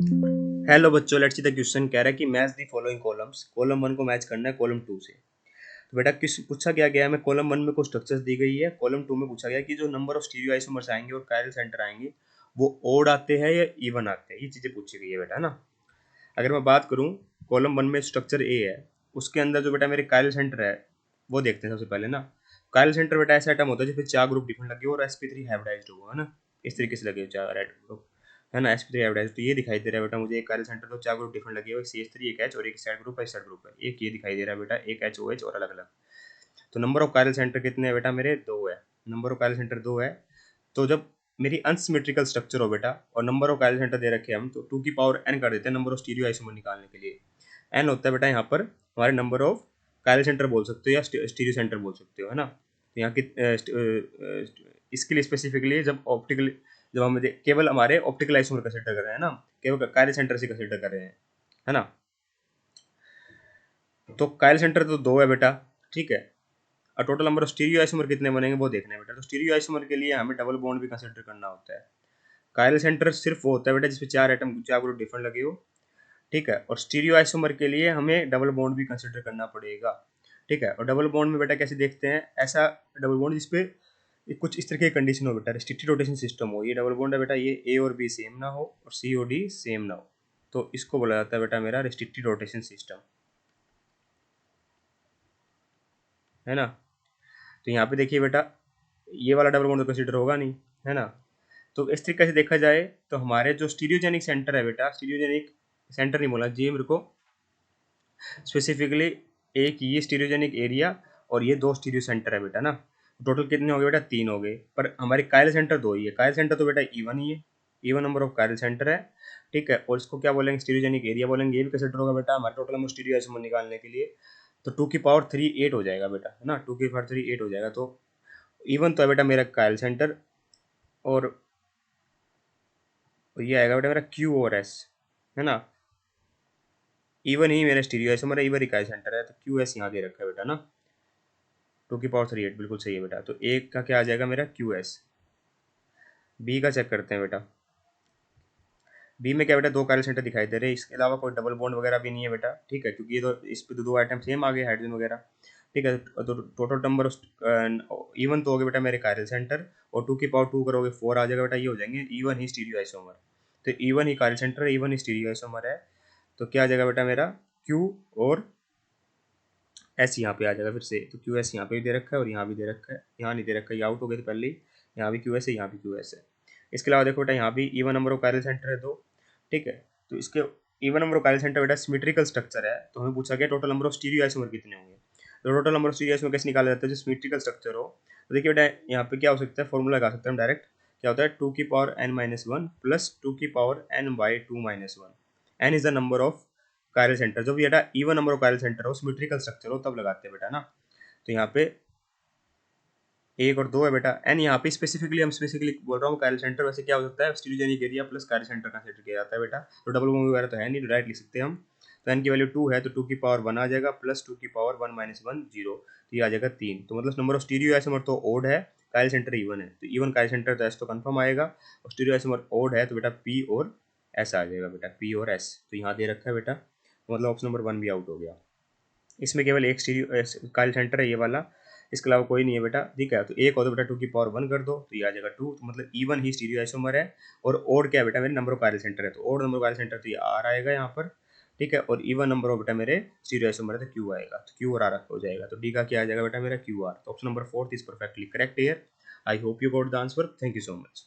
Hello बच्चों, let's see the question. कह रहा है कि match the following columns. Column one को मैच करना है कॉलम टू से। तो बेटा किस पूछा क्या गया है, मैं कॉलम वन में कुछ स्ट्रक्चर्स दी गई है, कॉलम टू में पूछा गया कि जो नंबर ऑफ स्टीरियो आइसोमर्स आएंगे और कायरल सेंटर आएंगे वो ओड आते हैं या इवन आते हैं, ये चीजें पूछी गई है बेटा, है ना। अगर मैं बात करूं, कॉलम वन में स्ट्रक्चर ए है, उसके अंदर जो बेटा मेरे कायरल सेंटर है वो देखते हैं सबसे पहले ना। कायरल सेंटर बेटा ऐसा आइटम होता है जिसमें चार ग्रुप डिफरेंट लगे हो और sp3 हाइब्रिडाइज्ड हो, है ना। इस तरीके से लगे हो चार रेड ग्रुप, है ना, sp3 हाइब्रिडाइज्ड। तो ये दिखाई दे रहा है बेटा मुझे, एक कायरल सेंटर तो चार ग्रुप डिफरेंट लगे हुए, CH3 एक H और एक साइड ग्रुप है, साइड ग्रुप है, एक ये दिखाई दे रहा है बेटा, एक HOH और अलग अलग। तो नंबर ऑफ कायरल सेंटर कितने हैं बेटा मेरे, दो है। नंबर ऑफ कायरल सेंटर दो है। तो जब मेरी अनसिमेट्रिकल स्ट्रक्चर हो बेटा और नंबर ऑफ कायरल सेंटर दे रखे हैं हम, तो 2 की पावर n कर देते हैं नंबर ऑफ स्टीरियो आइसोमर निकालने के लिए। n होता है बेटा यहाँ पर हमारे नंबर ऑफ कायरल सेंटर बोल सकते हो या स्टीरियो सेंटर बोल सकते हो, है ना। तो यहाँ की इसके लिए स्पेसिफिकली जब हम केवल हमारे ऑप्टिकल आइसोमर कंसिडर कर रहे हैं ना, केवल कायरल सेंटर से कंसिडर कर रहे हैं, है ना। तो कायरल सेंटर तो दो है बेटा, ठीक है। और total number of stereo isomer कितने बनेंगे वो देखना है बेटा। तो स्टीरियो आइसोमर के लिए हमें डबल बॉन्ड भी कंसिडर करना होता है। कायरल सेंटर सिर्फ वो होता है बेटा जिसपे चार एटम चार ग्रुप डिफरेंट लगे हो, ठीक है। और स्टीरियो आइसोमर के लिए हमें डबल बॉन्ड भी कंसिडर करना पड़ेगा, ठीक है। और डबल बॉन्ड में बेटा कैसे देखते हैं, ऐसा डबल बॉन्ड जिसपे कुछ इस तरह की कंडीशन हो बेटा, रिस्ट्रिक्टेड रोटेशन सिस्टम हो। ये डबल बॉन्ड है बेटा, ये ए और बी सेम ना हो और सी और डी सेम ना हो, तो इसको बोला जाता है बेटा मेरा रिस्ट्रिक्टेड रोटेशन सिस्टम, है ना। तो यहाँ पे देखिए बेटा, ये वाला डबल बॉन्ड तो कंसिडर होगा नहीं, है ना। तो इस तरीके से देखा जाए तो हमारे जो स्टीरियोजेनिक सेंटर है बेटा, स्टीरियोजेनिक सेंटर नहीं बोला जी मेरे को, स्पेसिफिकली एक ये स्टीरियोजेनिक एरिया और ये दो स्टीरियो सेंटर है बेटा ना। टोटल कितने हो गए बेटा, तीन हो गए, पर हमारे कायरल सेंटर दो ही है। कायरल सेंटर तो बेटा इवन ही है, even number of chiral centre है, ठीक है। और इसको क्या बोलेंगे, स्टीरियोजेनिक एरिया बोलेंगे। ये भी कंसिडर होगा बेटा हमारे टोटल नंबर स्टीरियो आइसोमर निकालने के लिए। तो 2 की पावर 3 8 हो जाएगा बेटा, है ना। 2 की पावर 3 8 हो जाएगा। तो इवन तो है बेटा मेरा कायरल सेंटर, और ये आएगा बेटा मेरा क्यू और एस, है ना। इवन ही मेरा स्टीरियो आइसोमर है, इवन ही कायरल सेंटर है, तो क्यू एस यहाँ दे रखा है बेटा ना। 2 की पावर 3 8 बिल्कुल सही है बेटा। तो एक का क्या आ जाएगा मेरा, क्यू एस। बी का चेक करते हैं बेटा। बी में क्या बेटा, दो कायरल सेंटर दिखाई दे रहे हैं, इसके अलावा कोई डबल बॉन्ड वगैरह भी नहीं है बेटा, ठीक है, क्योंकि ये तो इस पे तो दो आइटम सेम आ गए, हाइड्रोजन वगैरह, ठीक है। तो टोटल नंबर इवन तो हो गए बेटा मेरे कायरल सेंटर, और 2 की पावर 2 करोगे 4 आ जाएगा बेटा, ये हो जाएंगे इवन ही स्टीरियो आइसोमर। तो इवन ही कायरल सेंटर है, इवन ही स्टीरियो आइसोमर है। तो क्या आ जाएगा बेटा मेरा, क्यू और एस यहाँ पे आ जाएगा फिर से। तो क्यू एस यहाँ पे भी दे रखा है और यहाँ भी दे रखा है, यहाँ नहीं दे रखा है, ये आउट हो गए थे पहले ही। यहाँ भी क्यू एस है, यहाँ भी क्यू एस है। इसके अलावा देखो बेटा, यहाँ भी even number of chiral centre है दो, ठीक है। तो इसके even number of chiral centre बेटा सिमेट्रिकल स्ट्रक्चर है, तो हमें पूछा गया total number of stereo isomer कितने होंगे। तो total number of stereo isomer कैसे निकाला जाता है, जो सिमेट्रिकल स्ट्रक्चर हो। तो देखिए बेटा, यहाँ पे क्या हो सकता है, फॉर्मूला लगा सकते हैं हम डायरेक्ट। क्या होता है, 2 की पावर n-1 प्लस 2 की power n/2 - 1। n is the number of chiral centre. जब बेटा even number of chiral centre हो, सिमेट्रिकल स्ट्रक्चर हो, तब लगाते हैं बेटा ना। तो यहाँ पे एक और दो है बेटा। एन यहाँ पे स्पेसिफिकली हम स्पेसिफिकली बोल रहा हूँ कायरल सेंटर, वैसे क्या हो सकता है, stereogenic area plus chiral centre consider किया जाता है बेटा। तो डबल बॉन्ड वगैरह तो है नहीं, डायरेक्ट लिख सकते हैं हम। तो एन की वैल्यू 2 है, तो 2 की पावर 1 आ जाएगा प्लस 2 की पावर 1 - 1 0, तो ये आ जाएगा 3। तो मतलब नंबर ऑफ स्टीरियो आइसोमर तो ओड है, कायरल सेंटर इवन है, तो इवन कायरल सेंटर तो एस तो कंफर्म आएगा, और स्टीरियो आइसोमर ओड है तो बेटा पी और एस आ जाएगा बेटा, पी और एस। तो यहाँ दे रखा है बेटा, मतलब ऑप्शन नंबर 1 भी आउट हो गया। इसमें केवल एक स्टीरियो कायल सेंटर है ये वाला, इसके अलावा कोई नहीं है बेटा, ठीक है। तो एक हो तो बेटा 2 की पावर 1 कर दो, तो ये आ जाएगा 2। तो मतलब इवन ही स्टीरियो आइसोमर है। और ओड क्या है बेटा, मेरे नंबर ऑफ कायल सेंटर है, तो ओड नंबर ऑफ कायल सेंटर तो ये आर आएगा यहाँ पर, ठीक है। और इवन नंबर ऑफ बेटा मेरे स्टीरियो आइसोमर है तो क्यू आएगा, तो क्यू और आर हो जाएगा। तो डी का क्या आ जाएगा बेटा मेरा, क्यू आर। तो option number 4 is perfectly correct here. I hope you got the answer. Thank you so much.